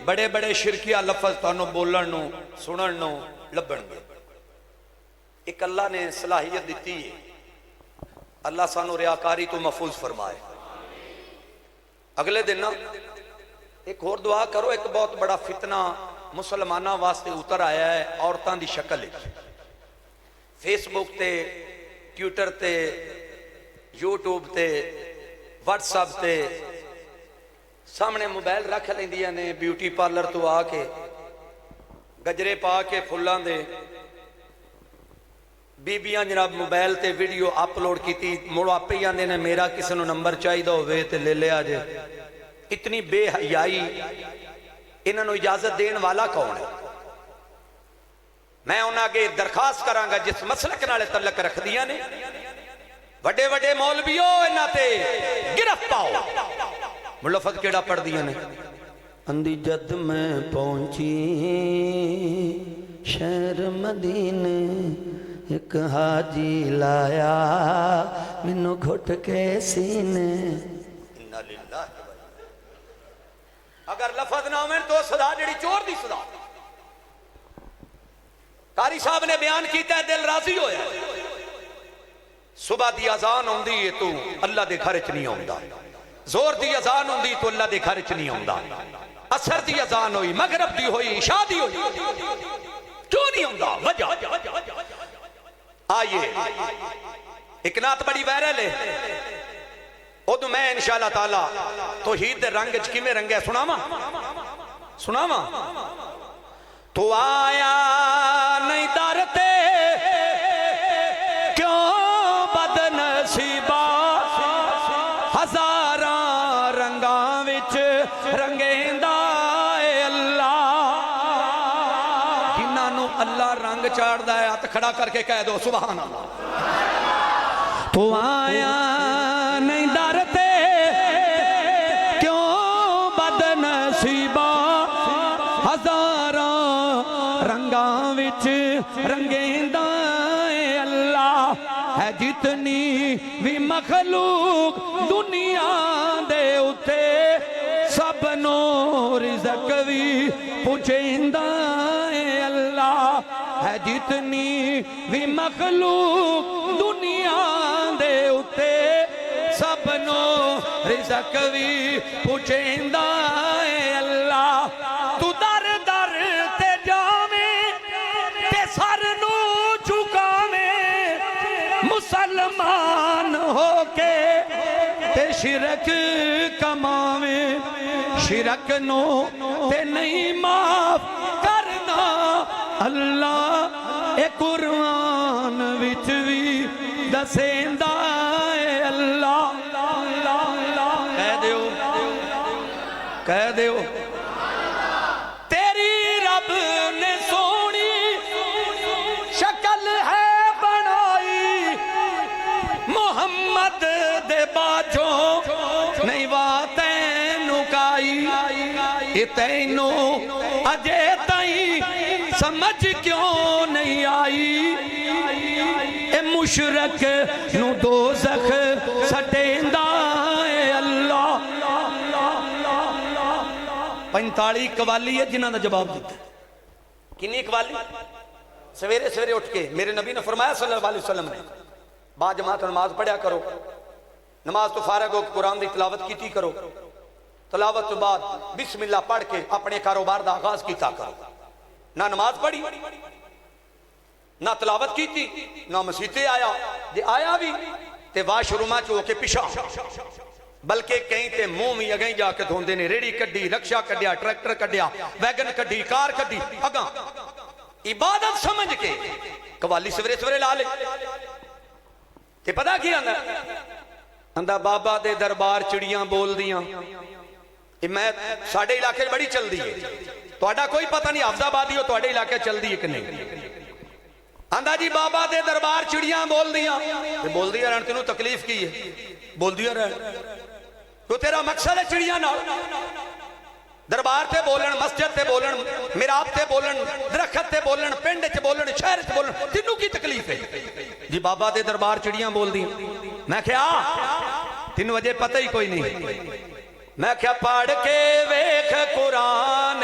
بڑے بڑے شرکیہ لفظ تانوں بولن نو سنن نو لبن گے. ایک اللہ نے صلاحیت دیتی ہے، اللہ سانو ریاکاری تو محفوظ فرمائے. اگلے دن نا ایک اور دعا کرو، ایک بہت بڑا فتنہ مسلمانہ واسطے اتر آیا ہے عورتاں دی شکل ہے. فیس بک تے، ٹویٹر تے، یوٹیوب تے، واٹس ایپ تے سامنے موبائل رکھ لیندیاں نے، بیوٹی پارلر تو آ کے گجرے پا کے پھلاں دے بیبیاں جناب موبائل تے ویڈیو اپلوڈ کیتی، مڑو آپ ہی آندے نے میرا کسی نو نمبر چاہیے ہوئے تے لے لیا جے. اتنی بے حیائی، انہاں نو اجازت دین والا کون ہے؟ میں انہاں کے درخواست کراں گا جس مسلک نالے تعلق رکھ دیا نے، وڈے وڈے مولویوں انہاں تے گرفت پاؤ. ملفظ کیڑا پڑھ دیا نے؟ اندھی جد میں پہنچی شہر مدینے، ایک حاجی لایا منو گھٹ کے سینے. انہا للہ. اگر لفظ نہ ہوئے تو صدا جڑی چور دی صدا. قاری صاحب نے بیان کیتا ہے، دل راضی ہویا. صبح دی اذان ہوندی ہے تو اللہ دے گھر وچ نہیں ہوندا، زور دی اذان ہوندی تو اللہ دے گھر وچ نہیں ہوندا، عصر دی اذان ہوئی، مغرب دی ہوئی، عشاء دی ہوئی، کیوں نہیں ہوندا؟ وجہ آئیے ایک نعت بڑی وائرل ہے، ادو میں انشاءاللہ تعالی توحید دے رنگ وچ کیویں رنگیا سناواں. تو آیا نہیں در تے کیوں بد نصیبا، ہزاراں رنگاں وچ رنگیندا اے اللہ. جنہاں نو اللہ رنگ چاڑدا ہے ہاتھ کھڑا کر کے کہہ دو سبحان اللہ. تو آیا نہیں در تے کیوں بد نصیبا، ہزاراں رنگاں وچ رنگیندا اے اللہ. ہے جتنی بھی مخلوق دنیا دے اتے، سب نو رزق بھی پہنچیندا اے اللہ. ہے جتنی بھی مخلوق دنیا دے اتے، سب نو رزق بھی پہنچیندا اے اللہ. تو در در تے جاویں تے سر نو جھکاویں، مسلمان ہو کے تے شرک کماویں. شرک نو تے نہیں معاف کرنا اللہ، اے قرآن وچ بھی دسیندا اے اللہ. کہہ دیو تیری رب نے سونی شکل ہے بنائی، محمد دے باجوں نہیں واتیں نکائی. یہ تینوں اجے تائیں سمجھ کیوں نہیں آئی، اے مشرک نو دوزخ سٹیندا اے اللہ. 45 قوالی ہے جنہاں دا جواب دیتا ہے. کنی قوالی؟ سویرے سویرے اٹھ کے میرے نبی نے فرمایا صلی اللہ علیہ وسلم نے، با جماعت نماز پڑھیا کرو، نماز تو فارغ ہو قرآن دی تلاوت کیتی کرو، تلاوت تو بعد بسم اللہ پڑھ کے اپنے کاروبار دا آغاز کیتا کرو. نہ نماز پڑھی، نہ تلاوت کیتی، نہ مسیتے آیا، جے آیا بھی تے واش رومہ چو کے پیشا، بلکہ کہیں تے منہ میں اگیں جا کے دھوندے نے. ریڑی کڈی، رکشہ کڈیا، ٹریکٹر کڈیا، ویگن کڈی، کار کڈی، اگاں عبادت سمجھ کے قوالی سویرے سویرے لا لے. تے پتہ کی آندا بابا دے دربار چڑیاں بول دیاں. میں ساڑھے علاقے بڑی چل دی ہے، توڑا کوئی پتہ نہیں حافظ آبادی ہو توڑے علاقے چل دی ہے کہ نہیں. آندا جی بابا دے دربار چڑیاں بول دیاں. بول دیا رہن تینوں تکلیف کی ہے؟ بول دیا رہن تو تیرا مقصد ہے چڑیاں نہ دربار تے بولن، مسجد تے بولن، میراب تے بولن، درخت تے بولن، پنڈ تے بولن، شہر تے بولن، تینوں کی تکلیف ہے؟ جی بابا دے دربار چڑیاں بول دی. میں کہا تینوں وجہ پتہ ہی کوئی نہیں. میں کہا پڑھ کے ویکھ قرآن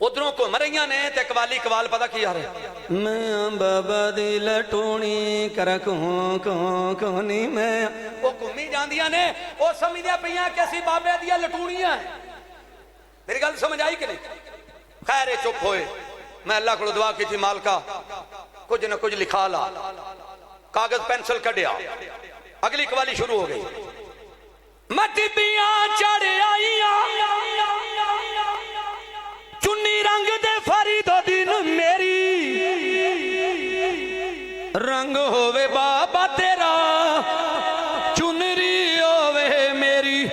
ادھروں گھوم رہی نے تے قوالی قوال پتا کی آ رہے میں بابا دی لٹونی کر کونی میں وہ گھومی جاندیاں نے وہ سمجھدیاں پیاں کہ اسی بابے دیا لٹونیاں ہیں میری گل سمجھ آئی کہ نہیں خیر چپ ہوئے میں اللہ کو دعا کی تھی مالکا کچھ نہ کچھ لکھا لا کاغذ پینسل کڈیا اگلی قوالی شروع ہو گئی مٹیاں چڑھ آئیاں چنی رنگ دے فرید دین میری رنگ ہووے بابا تیرا چنری ہووے میری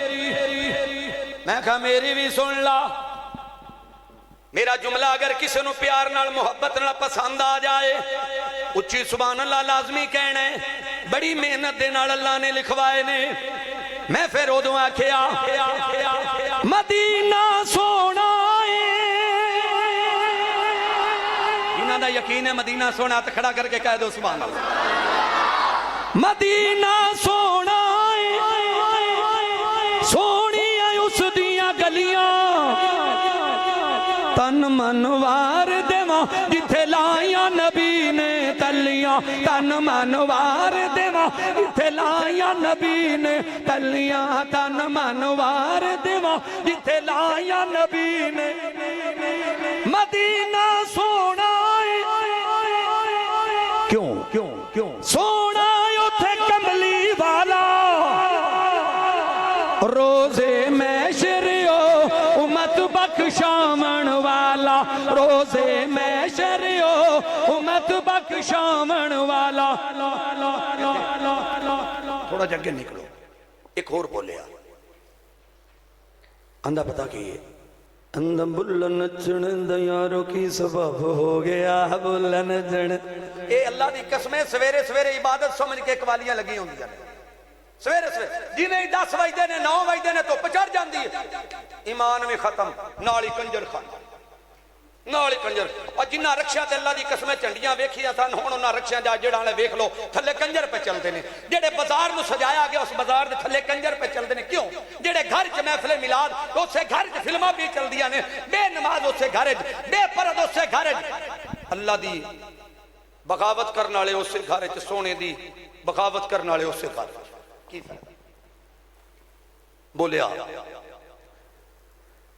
میں کہا میری بھی سن لا میرا جملہ اگر کسی نو پیار نال محبت نال پسند آ جائے اچھی سبحان اللہ لازمی کہنا ہے بڑی محنت دے نال اللہ نے لکھوائے نے میں پھر ادوں آکھیا مدینہ سونا جنہاں دا یقین ہے مدینہ سونا تو کھڑا کر کے کہہ دو سبحان اللہ مدینہ سونا سونی اس دیاں گلیاں تن منوار دیواں جتھے لائیاں نبی نے تلیاں تن منوار دیواں جتھے لائیاں نبی نے تلیاں تن منوار دیواں جتھے لائیاں نبی نے مدینہ سونا کیوں سونا اتھے کملی والا روزے میں شریو امت بخشامن والا روزے میں شریو امت بخشامن والا تھوڑا جگہ نکلو ایک اور بولیا اندھا پتا کیے اندھا بلن چن دیاروں کی سبب ہو گیا بلن چن اے اللہ دی قسمیں سویرے سویرے عبادت سمجھ کے قوالیاں لگی ہوں گی سویرے سویرے جنہیں 10 بجے نے 9 بجے نے تو پچڑ جاندی ہے ایمان میں ختم نالی کنجر خان نالی کنجر اور جنہ رکشہ تے اللہ دی قسمیں چنڈیاں ویکھیاں تھا ہن انہاں رکشیاں جا جڑا نے ویکھ لو تھلے کنجر پہ چلتے نے جڑے بازار نو سجایا گیا اس بازار دے تھلے کنجر پہ چلتے نے کیوں جڑے گھر چ محفل میلاد اسے گھر چ فلماں بھی چلدیاں نے بے نماز اسے گھر چ بے پرد اسے گھر چ اللہ دی بغاوت کرنے والے اسے گھر چ سونے دی بغاوت کرنے والے اسے گھر کی بولیا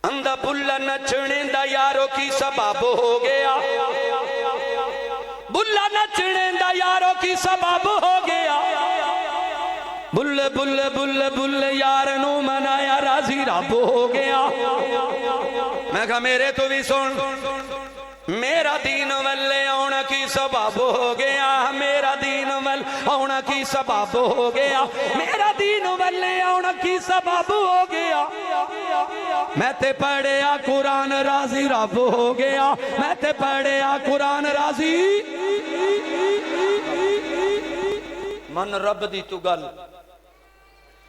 اندھا بھلا نچنے دا یاروں کی سبب ہو گیا بھلا نچنے دا یاروں کی سبب ہو گیا بل بل بل بل یار نو منایا راضی رب ہو گیا میں کہا میرے تو بھی سن میرا دین والے آنا کی سبب ہو گیا میرا دین والے آنا کی سبب ہو گیا میرا دین والے آنا کی سبب ہو گیا میں تے پڑھیا قرآن راضی رب ہو گیا میں تے پڑھیا قرآن راضی من رب دی تو گل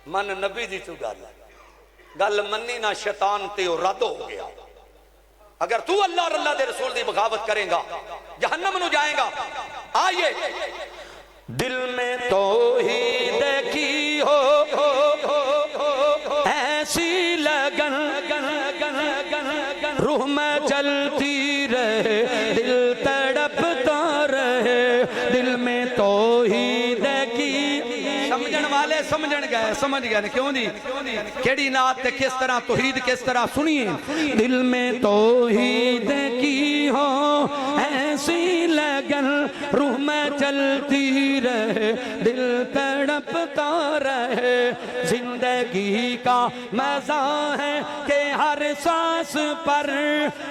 من نبی دی تو گل منی نہ شیطان تے او رد ہو گیا اگر تو اللہ اور اللہ دے رسول دی بغاوت کریں گا جہنم نو جائیں گا آئیے دل میں توحید کی ہو ایسی لگن روح میں چلتی رہے دل تڑپتا رہے دل میں توحید کی سمجھن والے سمجھن گئے سمجھ گئے کیوں دی کیڑی نات تے کس طرح توحید کس طرح سنیے دل میں توحید کی ہو ایسی لگن روح میں چلتی رہے دل تڑپتا رہے زندگی کا مزہ ہے کہ ہر سانس پر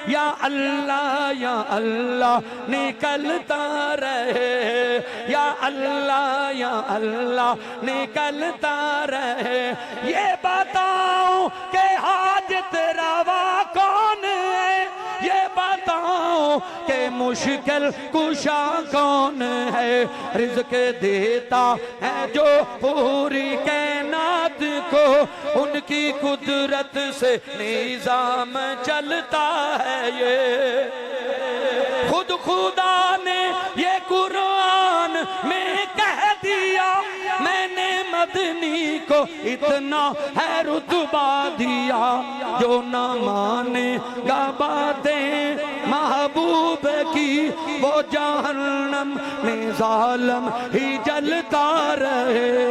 یا اللہ نکلتا رہے یا اللہ نکلتا رہے یہ بتاؤ کہ حاجت روا کون ہے یہ بتاؤ کہ مشکل کشا کون ہے رزق دیتا ہے جو پوری کائنات کو ان کی قدرت سے نظام چلتا ہے یہ خود خدا نے یہ قرآن میں کہہ دیا میں نے مدنی کو اتنا ہے رتبہ دیا جو نہ مانے گا باتیں وہ جہنم میں ظالم ہی جلتا رہے